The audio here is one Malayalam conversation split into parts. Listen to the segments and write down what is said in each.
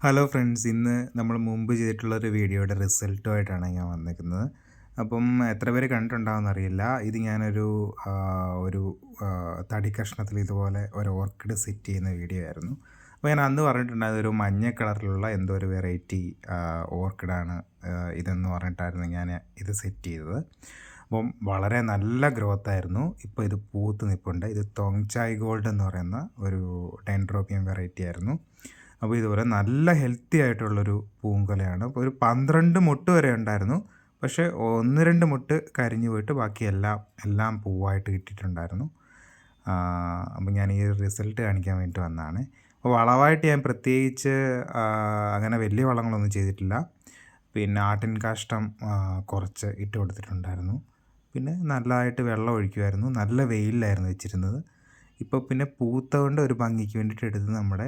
ഹലോ ഫ്രണ്ട്സ്, ഇന്ന് നമ്മൾ മുമ്പ് ചെയ്തിട്ടുള്ളൊരു വീഡിയോയുടെ റിസൾട്ടുമായിട്ടാണ് ഞാൻ വന്നിരിക്കുന്നത്. അപ്പം എത്ര പേര് കണ്ടിട്ടുണ്ടാവുമെന്നറിയില്ല. ഇത് ഞാനൊരു ഒരു തടി കഷ്ണത്തിൽ ഇതുപോലെ ഒരു ഓർക്കിഡ് സെറ്റ് ചെയ്യുന്ന വീഡിയോ ആയിരുന്നു. അപ്പോൾ ഞാൻ അന്ന് പറഞ്ഞിട്ടുണ്ടായത് ഒരു മഞ്ഞ കളറിലുള്ള എന്തോ ഒരു വെറൈറ്റി ഓർക്കിഡാണ് ഇതെന്ന് പറഞ്ഞിട്ടായിരുന്നു ഞാൻ ഇത് സെറ്റ് ചെയ്തത്. അപ്പം വളരെ നല്ല ഗ്രോത്ത് ആയിരുന്നു. ഇപ്പോൾ ഇത് പൂത്ത് നിൽപ്പുണ്ട്. ഇത് തോങ്ചായ് ഗോൾഡ് എന്ന് പറയുന്ന ഒരു ഡെൻഡ്രോബിയം വെറൈറ്റി ആയിരുന്നു. അപ്പോൾ ഇതുപോലെ നല്ല ഹെൽത്തി ആയിട്ടുള്ളൊരു പൂങ്കൊലയാണ്. അപ്പോൾ ഒരു 12 മൊട്ട് വരെ ഉണ്ടായിരുന്നു. പക്ഷേ 1-2 മൊട്ട് കരിഞ്ഞു പോയിട്ട് ബാക്കി എല്ലാം പൂവായിട്ട് കിട്ടിയിട്ടുണ്ടായിരുന്നു. അപ്പോൾ ഞാൻ ഈ റിസൾട്ട് കാണിക്കാൻ വേണ്ടി വന്നതാണ്. അപ്പോൾ വളമായിട്ട് ഞാൻ പ്രത്യേകിച്ച് അങ്ങനെ വലിയ വളങ്ങളൊന്നും ചെയ്തിട്ടില്ല. പിന്നെ ആട്ടിൻ കാഷ്ടം കുറച്ച് ഇട്ട് കൊടുത്തിട്ടുണ്ടായിരുന്നു. പിന്നെ നല്ലതായിട്ട് വെള്ളം ഒഴിക്കുമായിരുന്നു. നല്ല വെയിലിലായിരുന്നു വെച്ചിരുന്നത്. ഇപ്പോൾ പിന്നെ പൂത്ത കൊണ്ട് ഒരു ഭംഗിക്ക് വേണ്ടിയിട്ട് എടുത്ത് നമ്മുടെ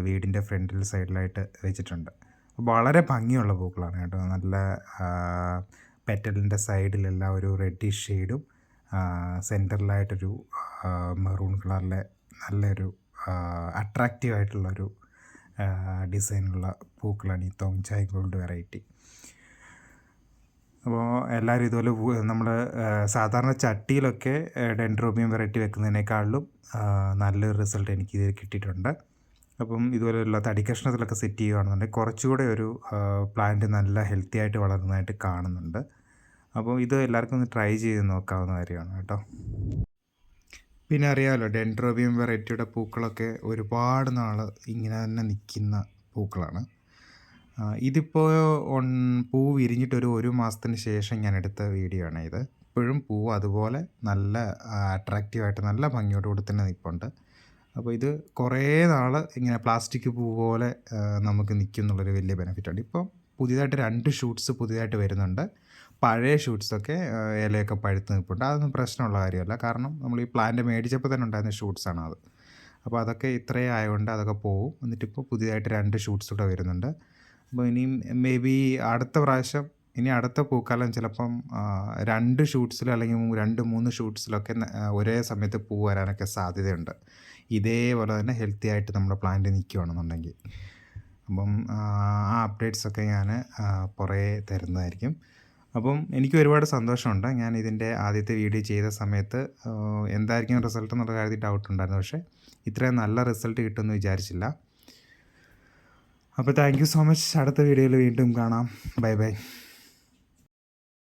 വീടിൻ്റെ ഫ്രണ്ടിൽ സൈഡിലായിട്ട് വെച്ചിട്ടുണ്ട്. വളരെ ഭംഗിയുള്ള പൂക്കളാണ് കേട്ടോ. നല്ല പെറ്റലിൻ്റെ സൈഡിലെല്ലാം ഒരു റെഡിഷ് ഷെയ്ഡും സെൻറ്ററിലായിട്ടൊരു മെറൂൺ കളറിലെ നല്ലൊരു അട്രാക്റ്റീവ് ആയിട്ടുള്ളൊരു ഡിസൈനുള്ള പൂക്കളാണ് ഈ തോങ്ചായ് ഗോൾഡ് വെറൈറ്റി. അപ്പോൾ എല്ലാവരും ഇതുപോലെ നമ്മൾ സാധാരണ ചട്ടിയിലൊക്കെ ഡെൻഡ്രോബിയം വെറൈറ്റി വെക്കുന്നതിനേക്കാളും നല്ലൊരു റിസൾട്ട് എനിക്ക് ഇതിൽ കിട്ടിയിട്ടുണ്ട്. അപ്പം ഇതുപോലെയുള്ള തടി കഷ്ണത്തിലൊക്കെ സെറ്റ് ചെയ്യുകയാണെന്നുണ്ടെങ്കിൽ കുറച്ചുകൂടെ ഒരു പ്ലാന്റ് നല്ല ഹെൽത്തി ആയിട്ട് വളരുന്നതായിട്ട് കാണുന്നുണ്ട്. അപ്പോൾ ഇത് എല്ലാവർക്കും ഒന്ന് ട്രൈ ചെയ്ത് നോക്കാവുന്ന കാര്യമാണ് കേട്ടോ. പിന്നെ അറിയാമല്ലോ, ഡെൻഡ്രോബിയം വെറൈറ്റിയുടെ പൂക്കളൊക്കെ ഒരുപാട് നാൾ ഇങ്ങനെ തന്നെ നിൽക്കുന്ന പൂക്കളാണ്. ഇതിപ്പോൾ പൂ വിരിഞ്ഞിട്ടൊരു 1 മാസത്തിന് ശേഷം ഞാൻ എടുത്ത വീഡിയോ ആണ് ഇത്. ഇപ്പോഴും പൂവ് അതുപോലെ നല്ല അട്രാക്റ്റീവായിട്ട് നല്ല ഭംഗിയോടുകൂടി തന്നെ നിൽപ്പുണ്ട്. അപ്പോൾ ഇത് കുറേ നാൾ ഇങ്ങനെ പ്ലാസ്റ്റിക് പൂ പോലെ നമുക്ക് നിൽക്കും എന്നുള്ളൊരു വലിയ ബെനിഫിറ്റുണ്ട്. ഇപ്പം പുതിയതായിട്ട് 2 ഷൂട്ട്സ് പുതിയതായിട്ട് വരുന്നുണ്ട്. പഴയ ഷൂട്ട്സൊക്കെ ഇലയൊക്കെ പഴുത്ത് നിൽപ്പുണ്ട്. അതൊന്നും പ്രശ്നമുള്ള കാര്യമല്ല. കാരണം നമ്മൾ ഈ പ്ലാന്റ് മേടിച്ചപ്പോൾ തന്നെ ഉണ്ടായിരുന്ന ഷൂട്ട്സാണ് അത്. അപ്പോൾ അതൊക്കെ ഇത്രയും ആയതുകൊണ്ട് അതൊക്കെ പോവും. എന്നിട്ടിപ്പോൾ പുതിയതായിട്ട് 2 ഷൂട്ട്സ് കൂടെ വരുന്നുണ്ട്. അപ്പോൾ ഇനിയും മേ ബി അടുത്ത പ്രാവശ്യം ഇനി അടുത്ത പൂക്കാലം ചിലപ്പം 2 ഷൂട്ട്സിൽ അല്ലെങ്കിൽ 2-3 ഷൂട്ട്സിലൊക്കെ ഒരേ സമയത്ത് പൂ വരാനൊക്കെ സാധ്യതയുണ്ട്. ഇതേപോലെ തന്നെ ഹെൽത്തി ആയിട്ട് നമ്മുടെ പ്ലാന്റ് നിൽക്കുകയാണെന്നുണ്ടെങ്കിൽ. അപ്പം ആ അപ്ഡേറ്റ്സൊക്കെ ഞാൻ കുറേ തരുന്നതായിരിക്കും. അപ്പം എനിക്ക് ഒരുപാട് സന്തോഷമുണ്ട്. ഞാൻ ഇതിൻ്റെ ആദ്യത്തെ വീഡിയോ ചെയ്ത സമയത്ത് എന്തായിരിക്കും റിസൾട്ട് എന്നുള്ള കാര്യത്തിൽ ഡൗട്ടുണ്ടായിരുന്നു. പക്ഷേ ഇത്രയും നല്ല റിസൾട്ട് കിട്ടുമെന്ന് വിചാരിച്ചില്ല. അപ്പോൾ താങ്ക് യു സോ മച്ച്. അടുത്ത വീഡിയോയിൽ വീണ്ടും കാണാം. Bye bye.